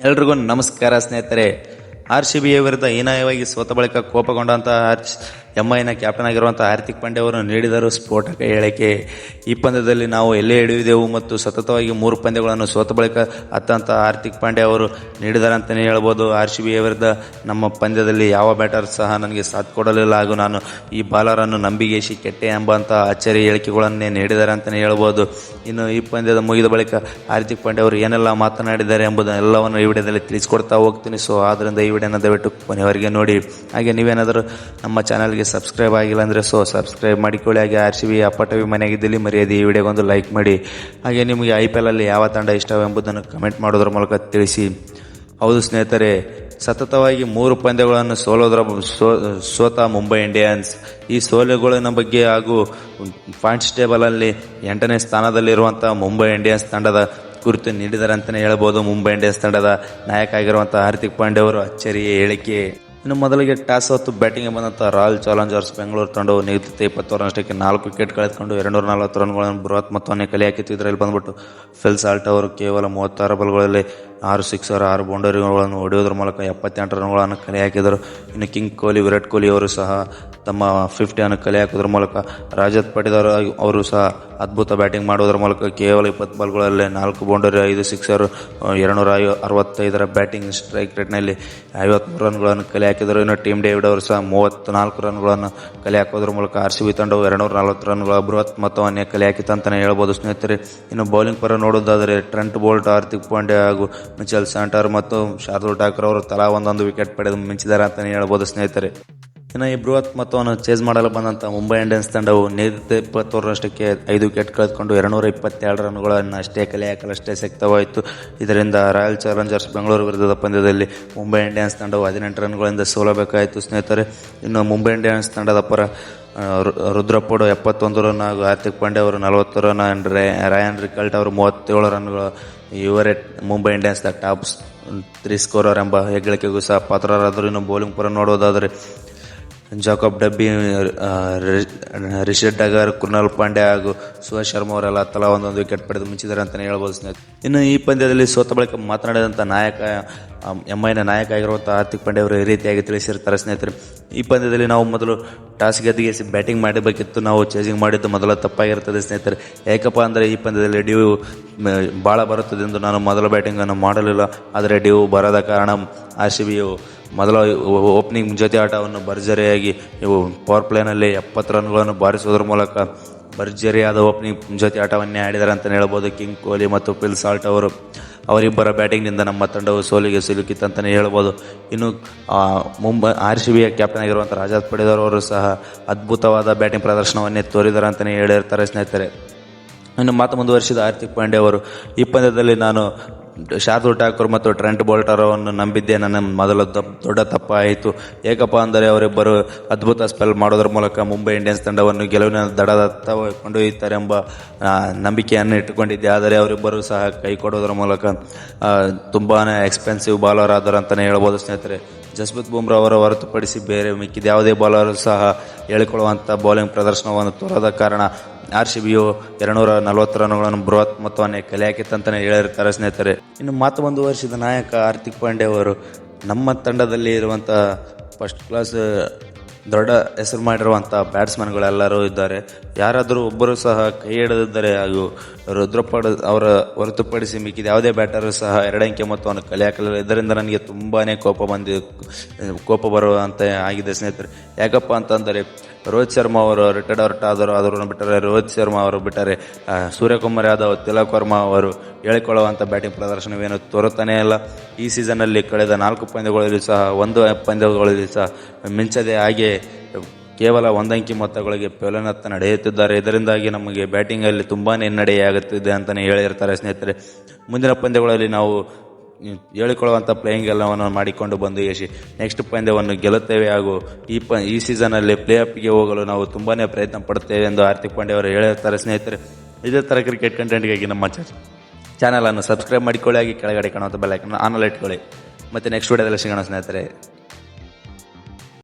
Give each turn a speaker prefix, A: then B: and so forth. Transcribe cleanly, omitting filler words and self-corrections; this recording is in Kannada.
A: ಎಲ್ರಿಗೂ ನಮಸ್ಕಾರ ಸ್ನೇಹಿತರೆ. RCB ವಿರುದ್ಧ ಹೀನಾಯವಾಗಿ ಸೋತ ಬಳಿಕ ಕೋಪಗೊಂಡಂತಹ ಎಂಐನ ಕ್ಯಾಪ್ಟನ್ ಆಗಿರುವಂತಹ ಹಾರ್ದಿಕ್ ಪಾಂಡ್ಯ ಅವರು ನೀಡಿದರು ಸ್ಫೋಟಕ ಹೇಳಿಕೆ. ಈ ಪಂದ್ಯದಲ್ಲಿ ನಾವು ಎಲ್ಲೇ ಹಿಡಿಯುವುದೆವು ಮತ್ತು ಸತತವಾಗಿ 3 ಪಂದ್ಯಗಳನ್ನು ಸೋತ ಬಳಿಕ ಅತ್ತಂತ ಹಾರ್ದಿಕ್ ಪಾಂಡ್ಯ ಅವರು ನೀಡಿದ್ದಾರೆ ಅಂತಲೇ ಹೇಳ್ಬೋದು. RCB ವಿರುದ್ಧ ನಮ್ಮ ಪಂದ್ಯದಲ್ಲಿ ಯಾವ ಬ್ಯಾಟರ್ ಸಹ ನನಗೆ ಸಾಥ್ ಕೊಡಲಿಲ್ಲ ಹಾಗೂ ನಾನು ಈ ಬಾಲರನ್ನು ನಂಬಿಗೇಶಿ ಕೆಟ್ಟೆ ಎಂಬಂಥ ಅಚ್ಚರಿ ಹೇಳಿಕೆಗಳನ್ನೇ ನೀಡಿದ್ದಾರೆ ಅಂತಲೇ ಹೇಳ್ಬೋದು. ಇನ್ನು ಈ ಪಂದ್ಯದ ಮುಗಿದ ಬಳಿಕ ಹಾರ್ದಿಕ್ ಪಾಂಡ್ಯ ಅವರು ಏನೆಲ್ಲ ಮಾತನಾಡಿದ್ದಾರೆ ಎಂಬುದೆಲ್ಲವನ್ನು ಈ ವಿಡಿಯೋದಲ್ಲಿ ತಿಳಿಸ್ಕೊಡ್ತಾ ಹೋಗ್ತೀನಿ. ಸೊ ಆದ್ದರಿಂದ ಈ ವಿಡಿಯೋನ ದಯವಿಟ್ಟು ಕೊನೆಯವರೆಗೆ ನೋಡಿ. ಹಾಗೆ ನೀವೇನಾದರೂ ನಮ್ಮ ಚಾನಲ್ಗೆ ಸಬ್ಸ್ಕ್ರೈಬ್ ಆಗಿಲ್ಲ ಅಂದರೆ ಸಬ್ಸ್ಕ್ರೈಬ್ ಮಾಡಿಕೊಳ್ಳಿ. ಹಾಗೆ RCB ಅಪ್ಪಟವಿ ಮನೆಯಾಗಿದ್ದಲ್ಲಿ ಮರೆಯದೆ ಈ ವಿಡಿಯೋಗೊಂದು ಲೈಕ್ ಮಾಡಿ. ಹಾಗೆ ನಿಮಗೆ IPL ಅಲ್ಲಿ ಯಾವ ತಂಡ ಇಷ್ಟವೆಂಬುದನ್ನು ಕಮೆಂಟ್ ಮಾಡೋದ್ರ ಮೂಲಕ ತಿಳಿಸಿ. ಹೌದು ಸ್ನೇಹಿತರೆ, ಸತತವಾಗಿ 3 ಪಂದ್ಯಗಳನ್ನು ಸೋತ ಮುಂಬೈ ಇಂಡಿಯನ್ಸ್. ಈ ಸೋಲುಗಳಿನ ಬಗ್ಗೆ ಹಾಗೂ ಪಾಯಿಂಟ್ಸ್ ಟೇಬಲಲ್ಲಿ 8ನೇ ಸ್ಥಾನದಲ್ಲಿರುವಂಥ ಮುಂಬೈ ಇಂಡಿಯನ್ಸ್ ತಂಡದ ಕುರಿತು ನೀಡಿದ್ದಾರೆ ಅಂತಲೇ ಹೇಳ್ಬೋದು. ಮುಂಬೈ ಇಂಡಿಯನ್ಸ್ ತಂಡದ ನಾಯಕ ಆಗಿರುವಂಥ ಹಾರ್ದಿಕ್ ಪಾಂಡ್ಯ ಅವರು ಅಚ್ಚರಿಯ ಹೇಳಿಕೆ. ಇನ್ನು ಮೊದಲಿಗೆ ಟಾಸ್ ಹೊತ್ತು ಬ್ಯಾಟಿಂಗ್ ಬಂದಂಥ ರಾಯಲ್ ಚಾಲೆಂಜರ್ಸ್ ಬೆಂಗಳೂರು ತಂಡವು ನಿಗದಿತ 20 ರನ್ನಿಗೆ 4 ವಿಕೆಟ್ ಕಳೆದುಕೊಂಡು 240 ರನ್ಗಳನ್ನು ಬೃಹತ್ ಮೊತ್ತವನ್ನೇ ಕಲೆ ಹಾಕಿತ್ತು. ಇದರಲ್ಲಿ ಬಂದ್ಬಿಟ್ಟು ಫಿಲ್ ಸಾಲ್ಟ್ ಅವರು ಕೇವಲ 36 ಬಾಲ್ಗಳಲ್ಲಿ 6 ಸಿಕ್ಸರ್ 6 ಬೌಂಡರಿಗಳನ್ನು ಹೊಡೆಯೋದ್ರ ಮೂಲಕ 78 ರನ್ಗಳನ್ನು ಕಲೆ ಹಾಕಿದರು. ಇನ್ನು ಕಿಂಗ್ ಕೊಹ್ಲಿ, ವಿರಾಟ್ ಕೊಹ್ಲಿ ಅವರು ಸಹ ತಮ್ಮ 50 ಕಲೆ ಹಾಕೋದ್ರ ಮೂಲಕ ರಾಜತ್ ಪಟಿದಾರ್ ಅವರು ಸಹ ಅದ್ಭುತ ಬ್ಯಾಟಿಂಗ್ ಮಾಡೋದ್ರ ಮೂಲಕ ಕೇವಲ 20 ಬಾಲ್ಗಳಲ್ಲಿ 4 ಬೌಂಡರಿ 5 ಸಿಕ್ಸರ್ 265 ಬ್ಯಾಟಿಂಗ್ ಸ್ಟ್ರೈಕ್ ರೇಟ್ನಲ್ಲಿ 53 ರನ್ಗಳನ್ನು ಕಲೆ ಹಾಕಿದರು. ಇನ್ನು ಟೀಮ್ ಡೇವಿಡ್ ಅವರು ಸಹ 34 ರನ್ಗಳನ್ನು ಕಲೆ ಹಾಕೋದ್ರ ಮೂಲಕ RCB ತಂಡವು 240 ರನ್ಗಳ ಬೃಹತ್ ಮೊತ್ತವನ್ನೇ ಕಲೆ ಹಾಕಿತ್ತು ಅಂತಲೇ ಹೇಳ್ಬೋದು ಸ್ನೇಹಿತರೆ. ಇನ್ನು ಬೌಲಿಂಗ್ ಪರ ನೋಡೋದಾದರೆ ಟ್ರೆಂಟ್ ಬೋಲ್ಟ್, ಹಾರ್ದಿಕ್ ಪಾಂಡ್ಯ ಹಾಗೂ ಮಿಚೆಲ್ ಸ್ಯಾಂಟರ್ ಮತ್ತು ಶಾರ್ದೂಲ್ ಠಾಕೂರ್ ಅವರು ತಲಾ ಒಂದೊಂದು ವಿಕೆಟ್ ಪಡೆದು ಮಿಂಚಿದ್ದಾರೆ ಅಂತಲೇ ಹೇಳ್ಬೋದು ಸ್ನೇಹಿತರೆ. ಇನ್ನು ಈ ಬೃಹತ್ ಮೊತ್ತವನ್ನು ಚೇಸ್ ಮಾಡಲು ಬಂದಂಥ ಮುಂಬೈ ಇಂಡಿಯನ್ಸ್ ತಂಡವು ನಿಗದಿತ 20 ರನ್ನಿಗೆ 5 ವಿಕೆಟ್ ಕಳೆದುಕೊಂಡು 227 ರನ್ಗಳನ್ನು ಅಷ್ಟೇ ಕಲೆ ಹಾಕಲಷ್ಟೇ ಶಕ್ತವಾಯಿತು. ಇದರಿಂದ ರಾಯಲ್ ಚಾಲೆಂಜರ್ಸ್ ಬೆಂಗಳೂರು ವಿರುದ್ಧದ ಪಂದ್ಯದಲ್ಲಿ ಮುಂಬೈ ಇಂಡಿಯನ್ಸ್ ತಂಡವು 18 ರನ್ಗಳಿಂದ ಸೋಲಬೇಕಾಯಿತು ಸ್ನೇಹಿತರೆ. ಇನ್ನು ಮುಂಬೈ ಇಂಡಿಯನ್ಸ್ ತಂಡದ ಪರ ರುದ್ರಪೋಡು 71 ರನ್ ಹಾಗೂ ಹಾರ್ದಿಕ್ ಪಾಂಡ್ಯ ಅವರು 40 ರನ್, ರಾಯನ್ ರಿಕಲ್ಟ್ ಅವರು 37 ರನ್ಗಳು ಇವರೇ Mumbai Indians the top 3 scorer ಎಂಬ ಹೆಗ್ಗಳಿಕೆಗೂ ಸಹ ಪಾತ್ರರಾದರು. ಇನ್ನು ಬೌಲಿಂಗ್ ಪರ ನೋಡೋದಾದರೆ ಜಾಕೋಬ್ ಡಬ್ಬಿ, ರಿಷಬ್ ಡಗರ್, ಕೃಣಾಲ್ ಪಾಂಡ್ಯ ಹಾಗೂ ಸುಹಾಸ್ ಶರ್ಮಾ ಅವರೆಲ್ಲ ತಲಾ ಒಂದೊಂದು ವಿಕೆಟ್ ಪಡೆದು ಮಿಂಚಿದ್ದಾರೆ ಅಂತಲೇ ಹೇಳ್ಬೋದು ಸ್ನೇಹಿತರೆ. ಇನ್ನು ಈ ಪಂದ್ಯದಲ್ಲಿ ಸೋತ ಬಳಿಕ ಮಾತನಾಡಿದಂಥ ಎಂಐನ ನಾಯಕ ಆಗಿರುವಂಥ ಹಾರ್ದಿಕ್ ಪಾಂಡ್ಯ ಅವರು ಈ ರೀತಿಯಾಗಿ ತಿಳಿಸಿರ್ತಾರೆ ಸ್ನೇಹಿತರೆ. ಈ ಪಂದ್ಯದಲ್ಲಿ ನಾವು ಮೊದಲು ಟಾಸ್ ಗೆದ್ದಿಗೆಸಿ ಬ್ಯಾಟಿಂಗ್ ಮಾಡಬೇಕಿತ್ತು. ನಾವು ಚೇಸಿಂಗ್ ಮಾಡಿದ್ದು ಮೊದಲ ತಪ್ಪಾಗಿರುತ್ತದೆ ಸ್ನೇಹಿತರೆ. ಯಾಕಪ್ಪ ಅಂದರೆ ಈ ಪಂದ್ಯದಲ್ಲಿ ಡ್ಯೂ ಭಾಳ ಬರುತ್ತದೆ ಎಂದು ನಾನು ಮೊದಲ ಬ್ಯಾಟಿಂಗನ್ನು ಮಾಡಲಿಲ್ಲ. ಆದರೆ ಡ್ಯೂ ಬರದ ಕಾರಣ RCB ಮೊದಲ ಓಪನಿಂಗ್ ಜೊತೆ ಆಟವನ್ನು ಭರ್ಜರಿಯಾಗಿ ಪವರ್ ಪ್ಲೇನಲ್ಲಿ 70 ರನ್ಗಳನ್ನು ಬಾರಿಸುವುದರ ಮೂಲಕ ಭರ್ಜರಿಯಾದ ಓಪನಿಂಗ್ ಜೊತೆ ಆಟವನ್ನೇ ಆಡಿದ್ದಾರೆ ಅಂತಲೇ ಹೇಳ್ಬೋದು. ಕಿಂಗ್ ಕೊಹ್ಲಿ ಮತ್ತು ಫಿಲ್ ಸಾಲ್ಟ್ ಅವರಿಬ್ಬರ ಬ್ಯಾಟಿಂಗ್ನಿಂದ ನಮ್ಮ ತಂಡವು ಸೋಲಿಗೆ ಸಿಲುಕಿತ್ತು ಅಂತಲೇ ಹೇಳ್ಬೋದು. ಇನ್ನು RCB ಕ್ಯಾಪ್ಟನ್ ಆಗಿರುವಂಥ ರಾಜತ್ ಪಟಿದಾರ್ ಅವರು ಸಹ ಅದ್ಭುತವಾದ ಬ್ಯಾಟಿಂಗ್ ಪ್ರದರ್ಶನವನ್ನೇ ತೋರಿದ್ದಾರೆ ಅಂತಲೇ ಹೇಳಿರ್ತಾರೆ ಸ್ನೇಹಿತರೆ. ಇನ್ನು ಮಾತು ಮುಂದುವರಿಸಿದ ಹಾರ್ದಿಕ್ ಪಾಂಡ್ಯ ಅವರು, ಈ ಪಂದ್ಯದಲ್ಲಿ ನಾನು ಶಾರ್ದೂಲ್ ಠಾಕೂರ್ ಮತ್ತು ಟ್ರೆಂಟ್ ಬೋಲ್ಟರ್ ಅನ್ನು ನಂಬಿದ್ದೆ. ನನ್ನ ಮೊದಲ ದೊಡ್ಡ ತಪ್ಪಾಯಿತು. ಏಕಪ್ಪ ಅಂದರೆ ಅವರಿಬ್ಬರು ಅದ್ಭುತ ಸ್ಪೆಲ್ ಮಾಡೋದ್ರ ಮೂಲಕ ಮುಂಬೈ ಇಂಡಿಯನ್ಸ್ ತಂಡವನ್ನು ಗೆಲುವಿನ ದಡದತ್ತ ಕೊಂಡೊಯ್ಯುತ್ತಾರೆ ಎಂಬ ನಂಬಿಕೆಯನ್ನು ಇಟ್ಟುಕೊಂಡಿದ್ದೆ. ಆದರೆ ಅವರಿಬ್ಬರು ಸಹ ಕೈ ಕೊಡೋದ್ರ ಮೂಲಕ ತುಂಬಾ ಎಕ್ಸ್ಪೆನ್ಸಿವ್ ಬಾಲರ್ ಆದರು ಅಂತಲೇ ಹೇಳ್ಬೋದು ಸ್ನೇಹಿತರೆ. ಜಸ್ಪ್ರೀತ್ ಬುಮ್ರಾ ಅವರ ಹೊರತುಪಡಿಸಿ ಬೇರೆ ಮಿಕ್ಕಿದ ಯಾವುದೇ ಬಾಲರ್ ಸಹ ಹೇಳಿಕೊಳ್ಳುವಂಥ ಬೌಲಿಂಗ್ ಪ್ರದರ್ಶನವನ್ನು ತೋರದ ಕಾರಣ RCBಯು 240 ರನ್ಗಳನ್ನು ಬೃಹತ್ ಮೊತ್ತವನ್ನೇ ಕಲೆ ಹಾಕಿತ್ತಂತಲೇ ಹೇಳಿರ್ತಾರೆ ಸ್ನೇಹಿತರೆ. ಇನ್ನು ಮಾತು ಮುಂದುವರಿಸಿದ ನಾಯಕ ಹಾರ್ದಿಕ್ ಪಾಂಡ್ಯ ಅವರು, ನಮ್ಮ ತಂಡದಲ್ಲಿ ಇರುವಂಥ ಫಸ್ಟ್ ಕ್ಲಾಸ್ ದೊಡ್ಡ ಹೆಸರು ಮಾಡಿರುವಂಥ ಬ್ಯಾಟ್ಸ್ಮನ್ಗಳೆಲ್ಲರೂ ಇದ್ದಾರೆ. ಯಾರಾದರೂ ಒಬ್ಬರು ಸಹ ಕೈ ಹಿಡಿದಿದ್ದರೆ ಹಾಗೂ ರುದ್ರಪಡ್ ಅವರ ಹೊರತುಪಡಿಸಿ ಮಿಕ್ಕಿದ ಯಾವುದೇ ಬ್ಯಾಟರು ಸಹ 2 ಅಂಕೆ ಮೊತ್ತವನ್ನು ಕಲೆ ಹಾಕಲಿಲ್ಲ. ಇದರಿಂದ ನನಗೆ ತುಂಬಾ ಕೋಪ ಬರುವಂತ ಆಗಿದೆ ಸ್ನೇಹಿತರೆ. ಯಾಕಪ್ಪ ಅಂತಂದರೆ ರೋಹಿತ್ ಶರ್ಮಾ ಅವರು ರಿಟೈರ್ಡ್ ಔಟ್ ಆದರೂ ಬಿಟ್ಟರೆ ರೋಹಿತ್ ಶರ್ಮಾ ಅವರು ಬಿಟ್ಟರೆ ಸೂರ್ಯಕುಮಾರ್ ಯಾದವ್, ತಿಲಕ್ ವರ್ಮಾ ಅವರು ಹೇಳಿಕೊಳ್ಳುವಂಥ ಬ್ಯಾಟಿಂಗ್ ಪ್ರದರ್ಶನವೇನು ತೋರುತ್ತಾನೇ ಇಲ್ಲ. ಈ ಸೀಸನ್ನಲ್ಲಿ ಕಳೆದ 4 ಪಂದ್ಯಗಳಲ್ಲಿ ಸಹ 1 ಪಂದ್ಯಗಳಲ್ಲಿ ಸಹ ಮಿಂಚದೆ ಹಾಗೆ ಕೇವಲ 1 ಅಂಕಿ ಮೊತ್ತಗಳಿಗೆ ಪೇಲನತ್ತ ನಡೆಯುತ್ತಿದ್ದಾರೆ. ಇದರಿಂದಾಗಿ ನಮಗೆ ಬ್ಯಾಟಿಂಗಲ್ಲಿ ತುಂಬಾ ಹಿನ್ನಡೆಯಾಗುತ್ತಿದೆ ಅಂತಲೇ ಹೇಳಿರ್ತಾರೆ ಸ್ನೇಹಿತರೆ. ಮುಂದಿನ ಪಂದ್ಯಗಳಲ್ಲಿ ನಾವು ಹೇಳಿಕೊಳ್ಳುವಂಥ ಪ್ಲೇಯಿಂಗ್ ಎಲ್ಲವನ್ನು ಮಾಡಿಕೊಂಡು ಬಂದು ನೆಕ್ಸ್ಟ್ ಪಂದ್ಯವನ್ನು ಗೆಲ್ಲುತ್ತೇವೆ ಹಾಗೂ ಈ ಸೀಸನ್ನಲ್ಲಿ ಪ್ಲೇ ಆಫ್ಗೆ ಹೋಗಲು ನಾವು ತುಂಬಾ ಪ್ರಯತ್ನ ಪಡುತ್ತೇವೆ ಎಂದು ಹಾರ್ದಿಕ್ ಪಾಂಡ್ಯ ಅವರು ಹೇಳಿರ್ತಾರೆ ಸ್ನೇಹಿತರೆ. ಇದೇ ಥರ ಕ್ರಿಕೆಟ್ ಕಂಟೆಂಟ್ಗಾಗಿ ನಮ್ಮ ಚಾನಲನ್ನು ಸಬ್ಸ್ಕ್ರೈಬ್ ಮಾಡಿಕೊಳ್ಳಿ. ಆಗಿ ಕೆಳಗಡೆ ಕಾಣುವಂಥ ಬೆಲ್ ಐಕಾನ್ ಆನ್ ಇಟ್ಕೊಳ್ಳಿ. ಮತ್ತು ನೆಕ್ಸ್ಟ್ ವಿಡಿಯೋದಲ್ಲಿ ಸಿಗೋಣ ಸ್ನೇಹಿತರೆ.